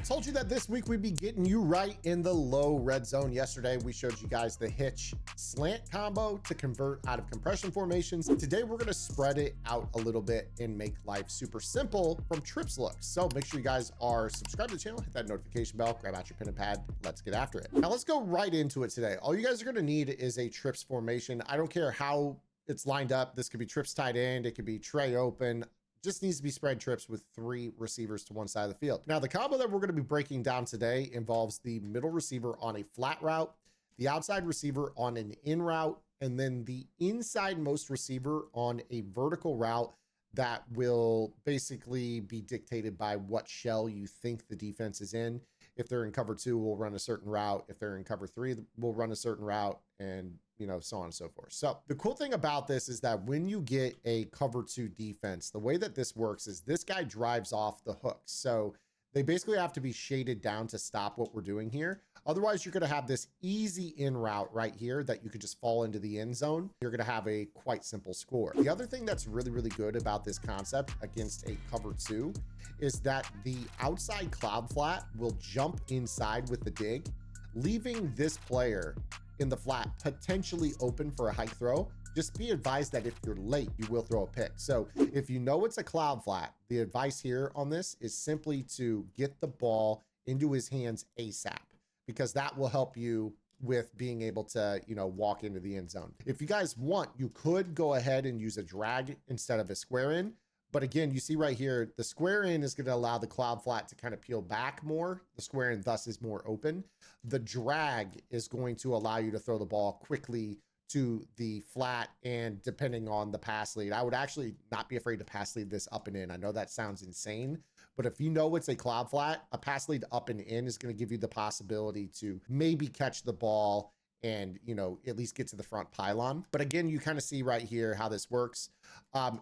told you that this week we'd be getting you right in the low red zone. Yesterday, we showed you guys the hitch slant combo to convert out of compression formations. Today, we're gonna spread it out a little bit and make life super simple from trips looks. So make sure you guys are subscribed to the channel, hit that notification bell, grab out your pen and pad. Let's get after it. Now let's go right into it today. All you guys are gonna need is a trips formation. I don't care how it's lined up. This could be trips tight end. It could be tray open. Just needs to be spread trips with 3 receivers to one side of the field. Now, the combo that we're going to be breaking down today involves the middle receiver on a flat route, the outside receiver on an in route, and then the inside most receiver on a vertical route that will basically be dictated by what shell you think the defense is in. If they're in cover 2, we'll run a certain route. If they're in cover 3, we'll run a certain route, and so on and so forth. So the cool thing about this is that when you get a cover 2 defense, the way that this works is this guy drives off the hooks. So they basically have to be shaded down to stop what we're doing here. Otherwise, you're going to have this easy in route right here that you could just fall into the end zone. You're going to have a quite simple score. The other thing that's really, really good about this concept against a cover 2 is that the outside cloud flat will jump inside with the dig, leaving this player in the flat potentially open for a hike throw. Just be advised that if you're late, you will throw a pick. So if you know it's a cloud flat, the advice here on this is simply to get the ball into his hands ASAP, because that will help you with being able to, walk into the end zone. If you guys want, you could go ahead and use a drag instead of a square in. But again, you see right here, the square in is going to allow the cloud flat to kind of peel back more. The square in thus is more open. The drag is going to allow you to throw the ball quickly to the flat, and depending on the pass lead, I would actually not be afraid to pass lead this up and in. I know that sounds insane, but if you know it's a cloud flat, a pass lead up and in is going to give you the possibility to maybe catch the ball and, at least get to the front pylon. But again, you kind of see right here how this works.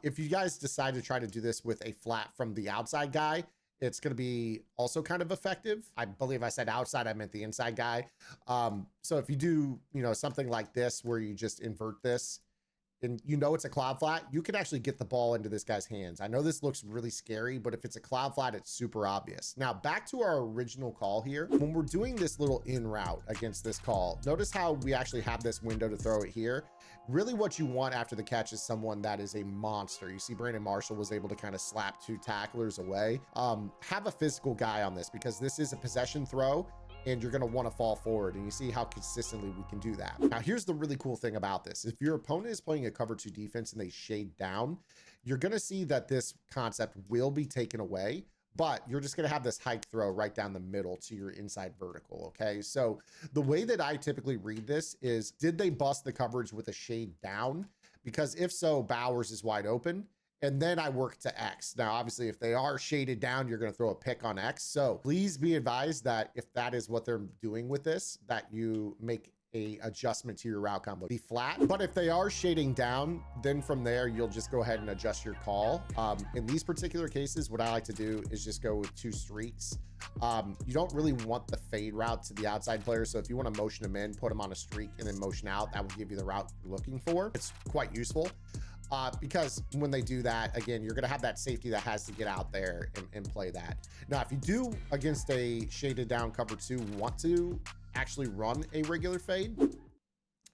If you guys decide to try to do this with a flat from the outside guy, it's going to be also kind of effective. I believe I said outside, I meant the inside guy. So if you do, something like this, where you just invert this, and it's a cloud flat, you can actually get the ball into this guy's hands. I know this looks really scary, but if it's a cloud flat, it's super obvious. Now, back to our original call here. When we're doing this little in route against this call, notice how we actually have this window to throw it here. Really what you want after the catch is someone that is a monster. You see Brandon Marshall was able to kind of slap 2 tacklers away. Have a physical guy on this, because this is a possession throw, and you're going to want to fall forward, and you see how consistently we can do that. Now, here's the really cool thing about this. If your opponent is playing a cover 2 defense and they shade down, you're going to see that this concept will be taken away, but you're just going to have this hike throw right down the middle to your inside vertical. Okay. So the way that I typically read this is, did they bust the coverage with a shade down? Because if so, Bowers is wide open. And then I work to X. Now, obviously, if they are shaded down, you're going to throw a pick on X. So please be advised that if that is what they're doing with this, that you make a adjustment to your route combo, be flat. But if they are shading down, then from there, you'll just go ahead and adjust your call. In these particular cases, what I like to do is just go with 2 streaks. You don't really want the fade route to the outside player. So if you want to motion them in, put them on a streak and then motion out, that will give you the route you're looking for. It's quite useful. Because when they do that, again, you're going to have that safety that has to get out there and play that. Now, if you do, against a shaded down cover 2, want to actually run a regular fade,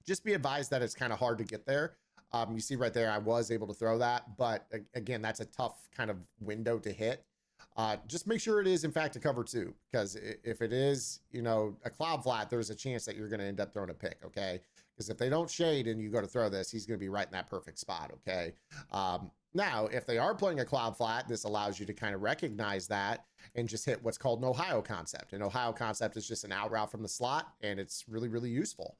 just be advised that it's kind of hard to get there. You see right there, I was able to throw that, but again, that's a tough kind of window to hit. Just make sure it is in fact a cover 2, because if it is, a cloud flat, there's a chance that you're going to end up throwing a pick. Okay. Because if they don't shade and you go to throw this, he's going to be right in that perfect spot. Okay. Now, if they are playing a cloud flat, this allows you to kind of recognize that and just hit what's called an Ohio concept. An Ohio concept is just an out route from the slot, and it's really, really useful.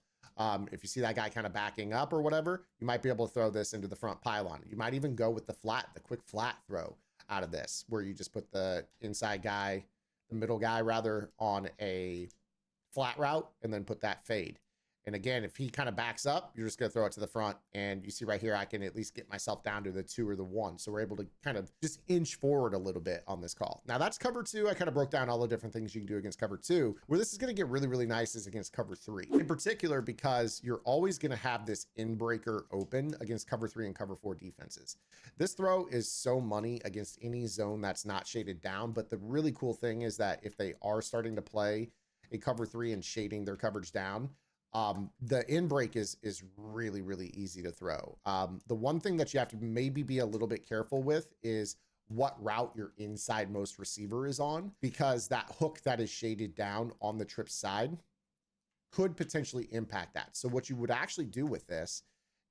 If you see that guy kind of backing up or whatever, you might be able to throw this into the front pylon. You might even go with the quick flat throw out of this, where you just put the inside guy, the middle guy rather, on a flat route, and then put that fade. And again, if he kind of backs up, you're just going to throw it to the front. And you see right here, I can at least get myself down to the 2 or the 1. So we're able to kind of just inch forward a little bit on this call. Now that's cover 2. I kind of broke down all the different things you can do against cover 2. Where this is going to get really, really nice is against cover 3. In particular, because you're always going to have this in-breaker open against cover 3 and cover 4 defenses. This throw is so money against any zone that's not shaded down. But the really cool thing is that if they are starting to play a cover 3 and shading their coverage down, the in break is really, really easy to throw. The one thing that you have to maybe be a little bit careful with is what route your inside most receiver is on, because that hook that is shaded down on the trip side could potentially impact that. So what you would actually do with this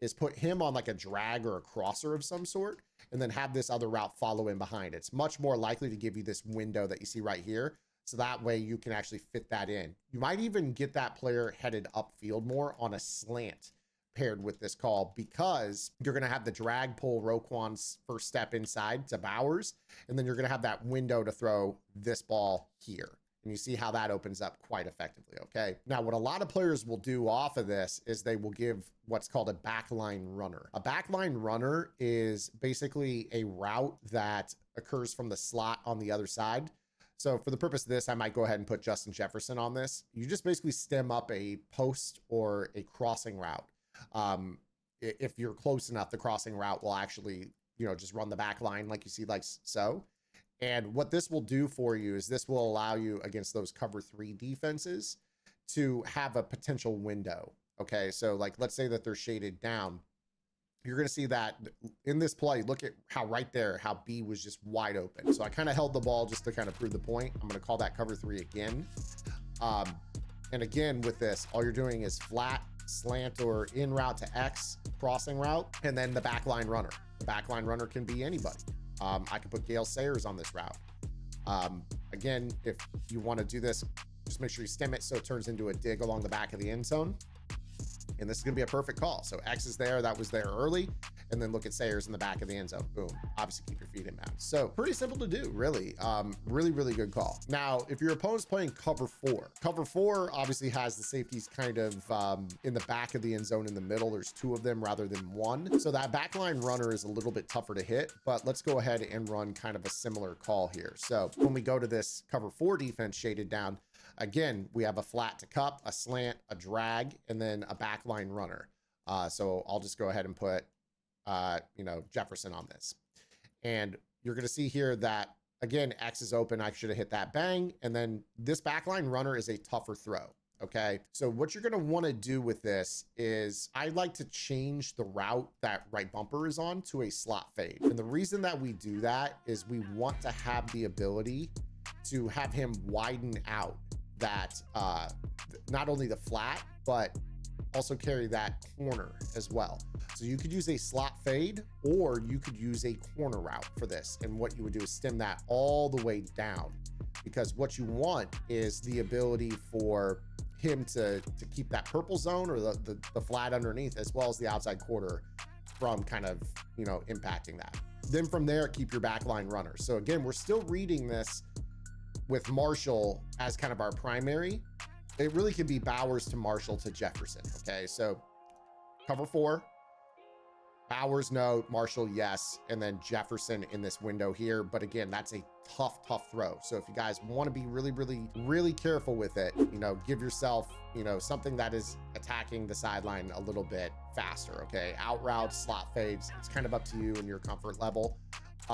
is put him on like a drag or a crosser of some sort, and then have this other route follow in behind. It's much more likely to give you this window that you see right here. So that way you can actually fit that in. You might even get that player headed upfield more on a slant paired with this call, because you're going to have the drag pull Roquan's first step inside to Bowers, and then you're going to have that window to throw this ball here. And you see how that opens up quite effectively. Okay. Now, what a lot of players will do off of this is they will give what's called a backline runner. A backline runner is basically a route that occurs from the slot on the other side. So for the purpose of this, I might go ahead and put Justin Jefferson on this. You just basically stem up a post or a crossing route. If you're close enough, the crossing route will actually, just run the back line like you see, like so. And what this will do for you is this will allow you against those cover 3 defenses to have a potential window. Okay. So like, let's say that they're shaded down. You're going to see that in this play, look at how right there, how B was just wide open. So I kind of held the ball just to kind of prove the point. I'm going to call that cover 3 again. And again, with this, all you're doing is flat, slant, or in route to X, crossing route, and then the backline runner. The backline runner can be anybody. I could put Gale Sayers on this route. Again, if you want to do this, just make sure you stem it so it turns into a dig along the back of the end zone. And this is going to be a perfect call. So X is there. That was there early. And then look at Sayers in the back of the end zone. Boom. Obviously, keep your feet inbound. So pretty simple to do, really. Really, really good call. Now, if your opponent's playing cover 4, cover 4 obviously has the safeties kind of in the back of the end zone in the middle. There's 2 of them rather than 1. So that backline runner is a little bit tougher to hit, but let's go ahead and run kind of a similar call here. So when we go to this cover 4 defense shaded down, again, we have a flat to cup, a slant, a drag, and then a backline runner. So I'll just go ahead and put, Jefferson on this. And you're going to see here that, again, X is open. I should have hit that bang. And then this backline runner is a tougher throw. Okay. So what you're going to want to do with this is I like to change the route that right bumper is on to a slot fade. And the reason that we do that is we want to have the ability to have him widen out that, not only the flat, but also carry that corner as well. So you could use a slot fade, or you could use a corner route for this. And what you would do is stem that all the way down, because what you want is the ability for him to keep that purple zone or the flat underneath, as well as the outside quarter from kind of, impacting that. Then from there, keep your backline runner. So again, we're still reading this with Marshall as kind of our primary. It really can be Bowers to Marshall to Jefferson. Okay. So cover 4, Bowers, no, Marshall, yes. And then Jefferson in this window here. But again, that's a tough throw. So if you guys want to be really, really, really careful with it, give yourself, something that is attacking the sideline a little bit faster. Okay. Out routes, slot fades. It's kind of up to you and your comfort level.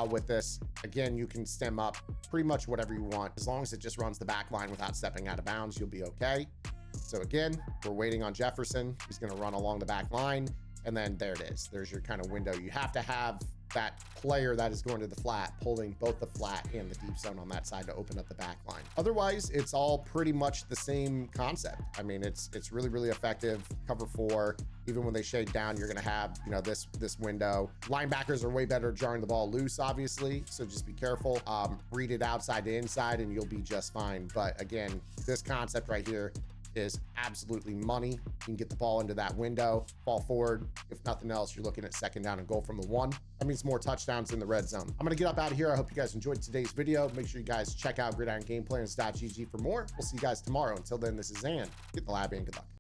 With this, again, you can stem up pretty much whatever you want. As long as it just runs the back line without stepping out of bounds, you'll be okay. So again, we're waiting on Jefferson. He's going to run along the back line. And then there it is. There's your kind of window. You have to have that player that is going to the flat, pulling both the flat and the deep zone on that side to open up the back line. Otherwise, it's all pretty much the same concept. I mean, it's really, really effective. Cover 4, even when they shade down, you're going to have, this window. Linebackers are way better at jarring the ball loose, obviously. So just be careful. Read it outside to inside and you'll be just fine. But again, this concept right here is absolutely money. You can get the ball into that window, fall forward. If nothing else, you're looking at 2nd down and goal from the 1. That means more touchdowns in the red zone. I'm going to get up out of here. I hope you guys enjoyed today's video. Make sure you guys check out gridirongameplans.gg for more. We'll see you guys tomorrow. Until then, this is Zan. Get the lab in. Good luck.